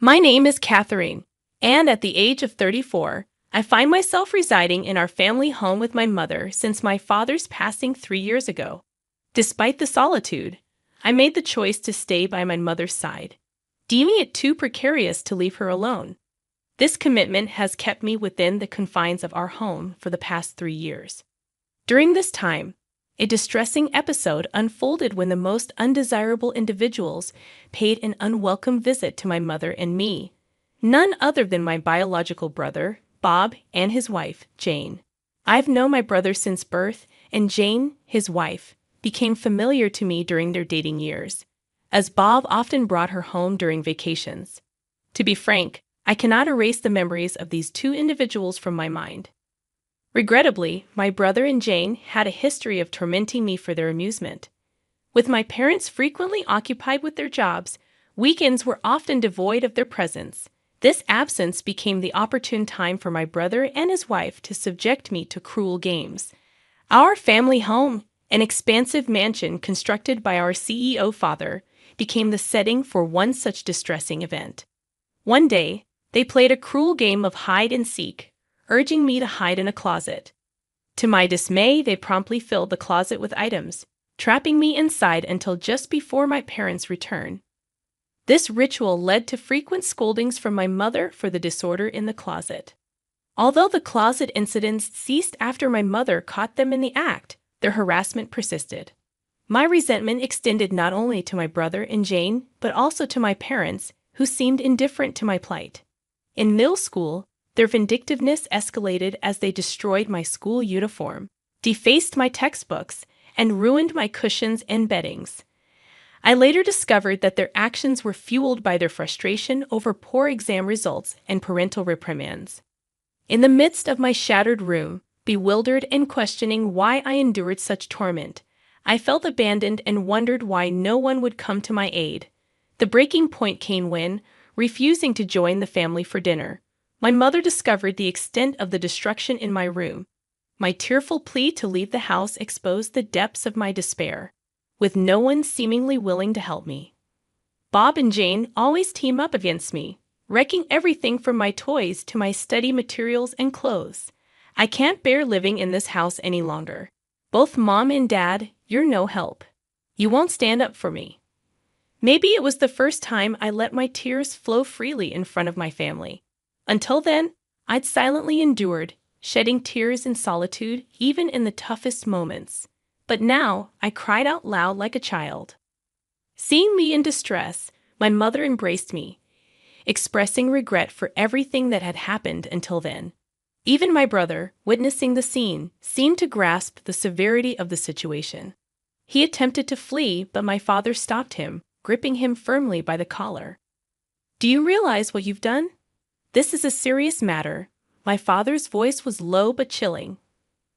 My name is Catherine, and at the age of 34, I find myself residing in our family home with my mother since my father's passing 3 years ago. Despite the solitude, I made the choice to stay by my mother's side, deeming it too precarious to leave her alone. This commitment has kept me within the confines of our home for the past 3 years. During this time, a distressing episode unfolded when the most undesirable individuals paid an unwelcome visit to my mother and me. None other than my biological brother, Bob, and his wife, Jane. I've known my brother since birth, and Jane, his wife, became familiar to me during their dating years, as Bob often brought her home during vacations. To be frank, I cannot erase the memories of these two individuals from my mind. Regrettably, my brother and Jane had a history of tormenting me for their amusement. With my parents frequently occupied with their jobs, weekends were often devoid of their presence. This absence became the opportune time for my brother and his wife to subject me to cruel games. Our family home, an expansive mansion constructed by our CEO father, became the setting for one such distressing event. One day, they played a cruel game of hide and seek, urging me to hide in a closet. To my dismay, they promptly filled the closet with items, trapping me inside until just before my parents' return. This ritual led to frequent scoldings from my mother for the disorder in the closet. Although the closet incidents ceased after my mother caught them in the act, their harassment persisted. My resentment extended not only to my brother and Jane, but also to my parents, who seemed indifferent to my plight. In middle school, their vindictiveness escalated as they destroyed my school uniform, defaced my textbooks, and ruined my cushions and beddings. I later discovered that their actions were fueled by their frustration over poor exam results and parental reprimands. In the midst of my shattered room, bewildered and questioning why I endured such torment, I felt abandoned and wondered why no one would come to my aid. The breaking point came when, refusing to join the family for dinner, my mother discovered the extent of the destruction in my room. My tearful plea to leave the house exposed the depths of my despair, with no one seemingly willing to help me. Bob and Jane always team up against me, wrecking everything from my toys to my study materials and clothes. I can't bear living in this house any longer. Both Mom and Dad, you're no help. You won't stand up for me. Maybe it was the first time I let my tears flow freely in front of my family. Until then, I'd silently endured, shedding tears in solitude even in the toughest moments. But now, I cried out loud like a child. Seeing me in distress, my mother embraced me, expressing regret for everything that had happened until then. Even my brother, witnessing the scene, seemed to grasp the severity of the situation. He attempted to flee, but my father stopped him, gripping him firmly by the collar. "Do you realize what you've done? This is a serious matter." My father's voice was low but chilling.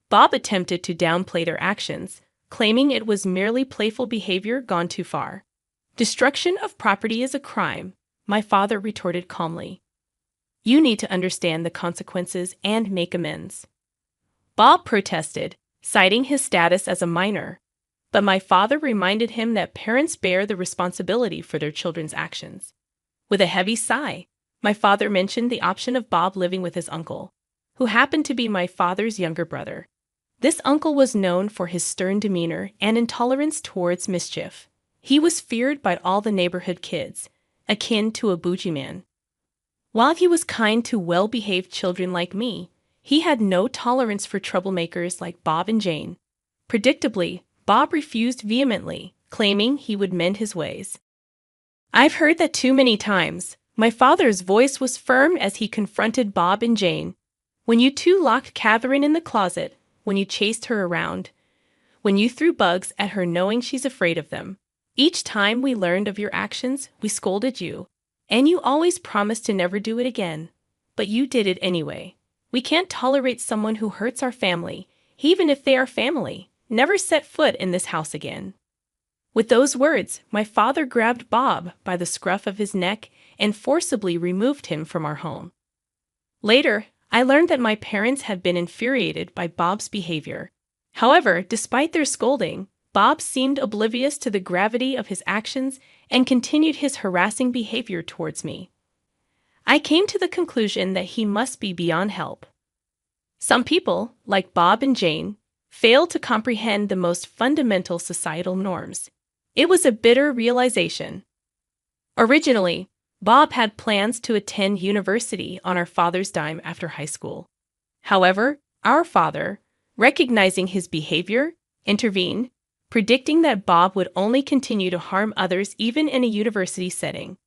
Bob attempted to downplay their actions, claiming it was merely playful behavior gone too far. "Destruction of property is a crime," my father retorted calmly. "You need to understand the consequences and make amends." Bob protested, citing his status as a minor, but my father reminded him that parents bear the responsibility for their children's actions. With a heavy sigh, my father mentioned the option of Bob living with his uncle, who happened to be my father's younger brother. This uncle was known for his stern demeanor and intolerance towards mischief. He was feared by all the neighborhood kids, akin to a boogeyman. While he was kind to well-behaved children like me, he had no tolerance for troublemakers like Bob and Jane. Predictably, Bob refused vehemently, claiming he would mend his ways. I've heard that too many times. My father's voice was firm as he confronted Bob and Jane. "When you two locked Catherine in the closet, when you chased her around, when you threw bugs at her knowing she's afraid of them. Each time we learned of your actions, we scolded you, and you always promised to never do it again. But you did it anyway. We can't tolerate someone who hurts our family, even if they are family. Never set foot in this house again." With those words, my father grabbed Bob by the scruff of his neck and forcibly removed him from our home. Later, I learned that my parents had been infuriated by Bob's behavior. However, despite their scolding, Bob seemed oblivious to the gravity of his actions and continued his harassing behavior towards me. I came to the conclusion that he must be beyond help. Some people, like Bob and Jane, fail to comprehend the most fundamental societal norms. It was a bitter realization. Originally, Bob had plans to attend university on our father's dime after high school. However, our father, recognizing his behavior, intervened, predicting that Bob would only continue to harm others even in a university setting.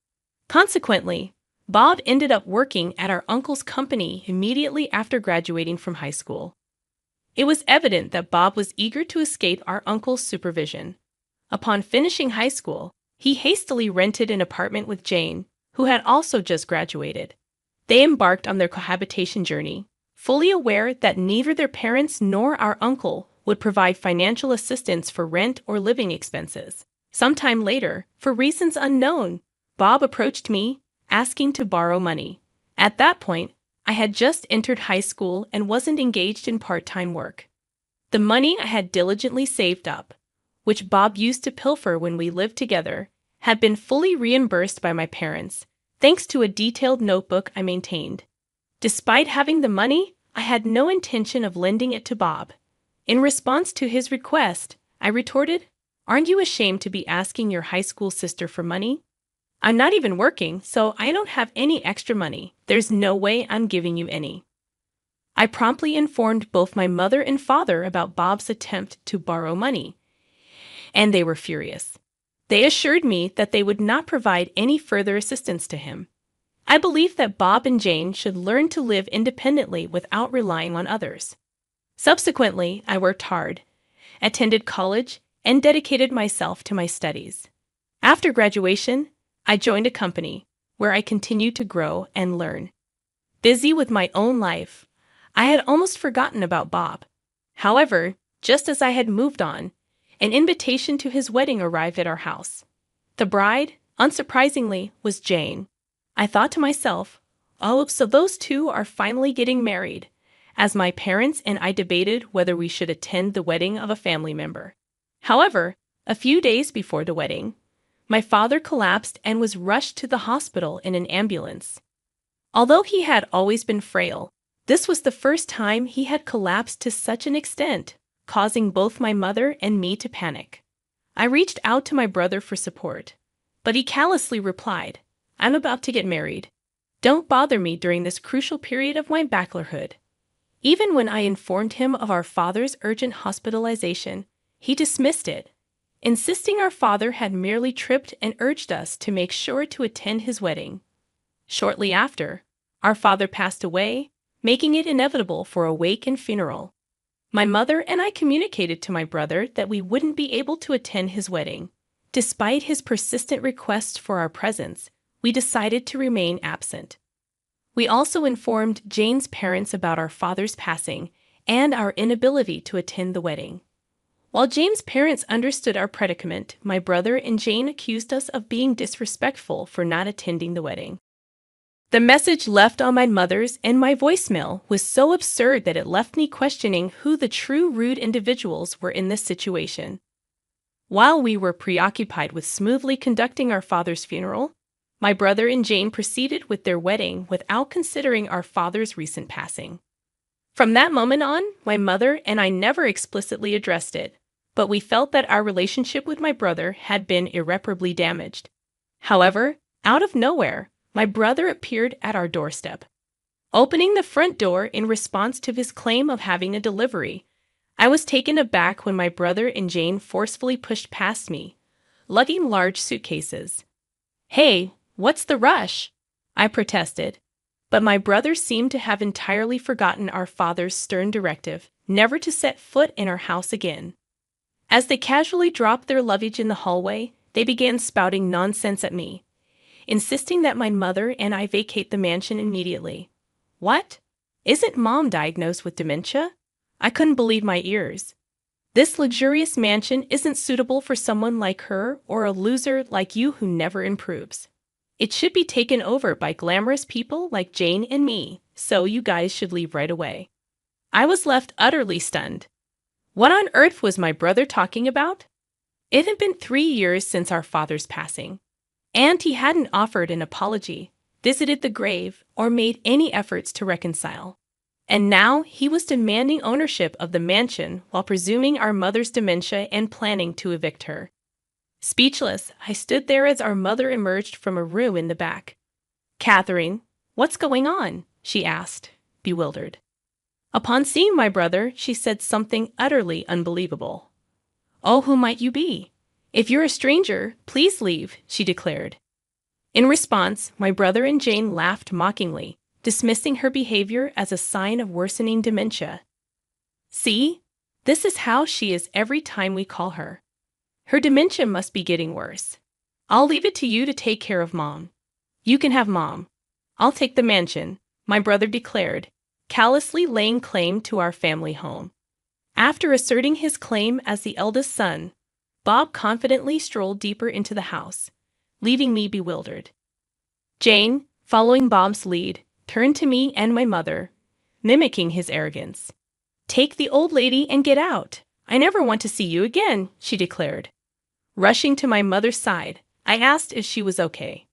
Consequently, Bob ended up working at our uncle's company immediately after graduating from high school. It was evident that Bob was eager to escape our uncle's supervision. Upon finishing high school, he hastily rented an apartment with Jane, who had also just graduated. They embarked on their cohabitation journey, fully aware that neither their parents nor our uncle would provide financial assistance for rent or living expenses. Sometime later, for reasons unknown, Bob approached me, asking to borrow money. At that point, I had just entered high school and wasn't engaged in part-time work. The money I had diligently saved up, which Bob used to pilfer when we lived together, had been fully reimbursed by my parents, thanks to a detailed notebook I maintained. Despite having the money, I had no intention of lending it to Bob. In response to his request, I retorted, "Aren't you ashamed to be asking your high school sister for money? I'm not even working, so I don't have any extra money. There's no way I'm giving you any." I promptly informed both my mother and father about Bob's attempt to borrow money, and they were furious. They assured me that they would not provide any further assistance to him. I believe that Bob and Jane should learn to live independently without relying on others. Subsequently, I worked hard, attended college, and dedicated myself to my studies. After graduation, I joined a company where I continued to grow and learn. Busy with my own life, I had almost forgotten about Bob. However, just as I had moved on, an invitation to his wedding arrived at our house. The bride, unsurprisingly, was Jane. I thought to myself, "Oh, so those two are finally getting married," as my parents and I debated whether we should attend the wedding of a family member. However, a few days before the wedding, my father collapsed and was rushed to the hospital in an ambulance. Although he had always been frail, this was the first time he had collapsed to such an extent, causing both my mother and me to panic. I reached out to my brother for support, but he callously replied, "I'm about to get married. Don't bother me during this crucial period of my bachelorhood." Even when I informed him of our father's urgent hospitalization, he dismissed it, insisting our father had merely tripped and urged us to make sure to attend his wedding. Shortly after, our father passed away, making it inevitable for a wake and funeral. My mother and I communicated to my brother that we wouldn't be able to attend his wedding. Despite his persistent requests for our presence, we decided to remain absent. We also informed Jane's parents about our father's passing and our inability to attend the wedding. While Jane's parents understood our predicament, my brother and Jane accused us of being disrespectful for not attending the wedding. The message left on my mother's and my voicemail was so absurd that it left me questioning who the true rude individuals were in this situation. While we were preoccupied with smoothly conducting our father's funeral, my brother and Jane proceeded with their wedding without considering our father's recent passing. From that moment on, my mother and I never explicitly addressed it, but we felt that our relationship with my brother had been irreparably damaged. However, out of nowhere, my brother appeared at our doorstep. Opening the front door in response to his claim of having a delivery, I was taken aback when my brother and Jane forcefully pushed past me, lugging large suitcases. "Hey, what's the rush?" I protested, but my brother seemed to have entirely forgotten our father's stern directive never to set foot in our house again. As they casually dropped their luggage in the hallway, they began spouting nonsense at me, insisting that my mother and I vacate the mansion immediately. What? Isn't Mom diagnosed with dementia? I couldn't believe my ears. This luxurious mansion isn't suitable for someone like her or a loser like you who never improves. It should be taken over by glamorous people like Jane and me, so you guys should leave right away. I was left utterly stunned. What on earth was my brother talking about? It had been 3 years since our father's passing, and he hadn't offered an apology, visited the grave, or made any efforts to reconcile. And now he was demanding ownership of the mansion while presuming our mother's dementia and planning to evict her. Speechless, I stood there as our mother emerged from a room in the back. "Catherine, what's going on?" she asked, bewildered. Upon seeing my brother, she said something utterly unbelievable. "Oh, who might you be? If you're a stranger, please leave," she declared. In response, my brother and Jane laughed mockingly, dismissing her behavior as a sign of worsening dementia. "See? This is how she is every time we call her. Her dementia must be getting worse. I'll leave it to you to take care of Mom." "You can have Mom. I'll take the mansion," my brother declared, callously laying claim to our family home. After asserting his claim as the eldest son, Bob confidently strolled deeper into the house, leaving me bewildered. Jane, following Bob's lead, turned to me and my mother, mimicking his arrogance. "Take the old lady and get out. I never want to see you again," she declared. Rushing to my mother's side, I asked if she was okay.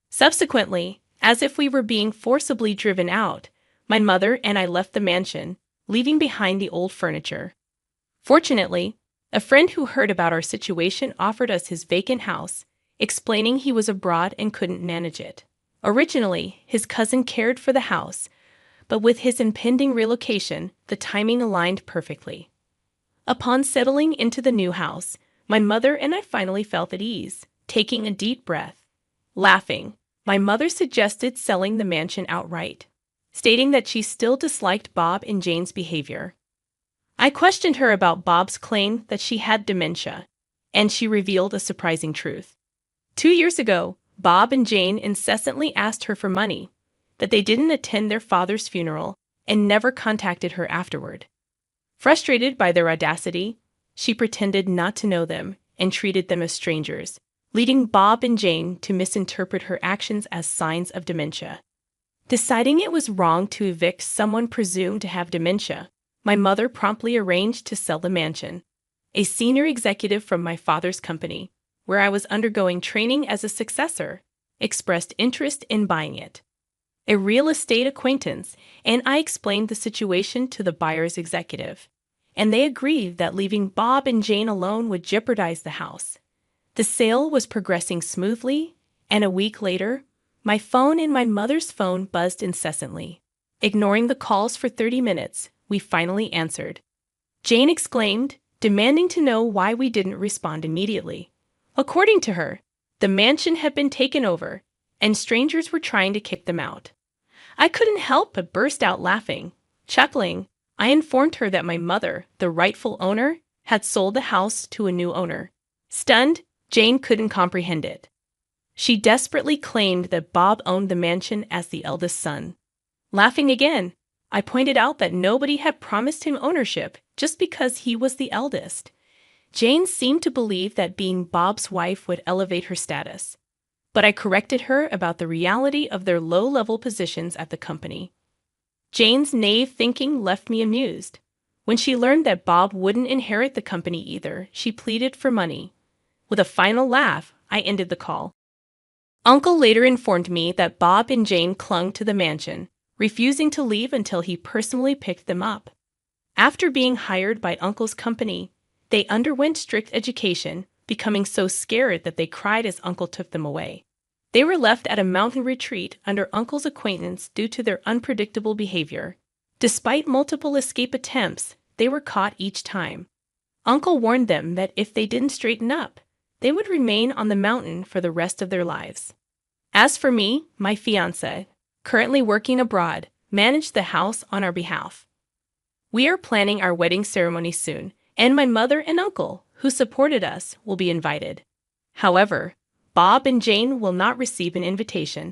Subsequently, as if we were being forcibly driven out, my mother and I left the mansion, leaving behind the old furniture. Fortunately, a friend who heard about our situation offered us his vacant house, explaining he was abroad and couldn't manage it. Originally, his cousin cared for the house, but with his impending relocation, the timing aligned perfectly. Upon settling into the new house, my mother and I finally felt at ease, taking a deep breath. Laughing, my mother suggested selling the mansion outright, stating that she still disliked Bob and Jane's behavior. I questioned her about Bob's claim that she had dementia, and she revealed a surprising truth. 2 years ago, Bob and Jane incessantly asked her for money, that they didn't attend their father's funeral, and never contacted her afterward. Frustrated by their audacity, she pretended not to know them and treated them as strangers, leading Bob and Jane to misinterpret her actions as signs of dementia. Deciding it was wrong to evict someone presumed to have dementia, my mother promptly arranged to sell the mansion. A senior executive from my father's company, where I was undergoing training as a successor, expressed interest in buying it. A real estate acquaintance, and I explained the situation to the buyer's executive, and they agreed that leaving Bob and Jane alone would jeopardize the house. The sale was progressing smoothly, and a week later, my phone and my mother's phone buzzed incessantly. Ignoring the calls for 30 minutes, we finally answered. Jane exclaimed, demanding to know why we didn't respond immediately. According to her, the mansion had been taken over, and strangers were trying to kick them out. I couldn't help but burst out laughing. Chuckling, I informed her that my mother, the rightful owner, had sold the house to a new owner. Stunned, Jane couldn't comprehend it. She desperately claimed that Bob owned the mansion as the eldest son. Laughing again, I pointed out that nobody had promised him ownership just because he was the eldest. Jane seemed to believe that being Bob's wife would elevate her status, but I corrected her about the reality of their low-level positions at the company. Jane's naive thinking left me amused. When she learned that Bob wouldn't inherit the company either, she pleaded for money. With a final laugh, I ended the call. Uncle later informed me that Bob and Jane clung to the mansion, refusing to leave until he personally picked them up. After being hired by Uncle's company, they underwent strict education, becoming so scared that they cried as Uncle took them away. They were left at a mountain retreat under Uncle's acquaintance due to their unpredictable behavior. Despite multiple escape attempts, they were caught each time. Uncle warned them that if they didn't straighten up, they would remain on the mountain for the rest of their lives. As for me, my fiancé, currently working abroad, managed the house on our behalf. We are planning our wedding ceremony soon, and my mother and uncle, who supported us, will be invited. However, Bob and Jane will not receive an invitation,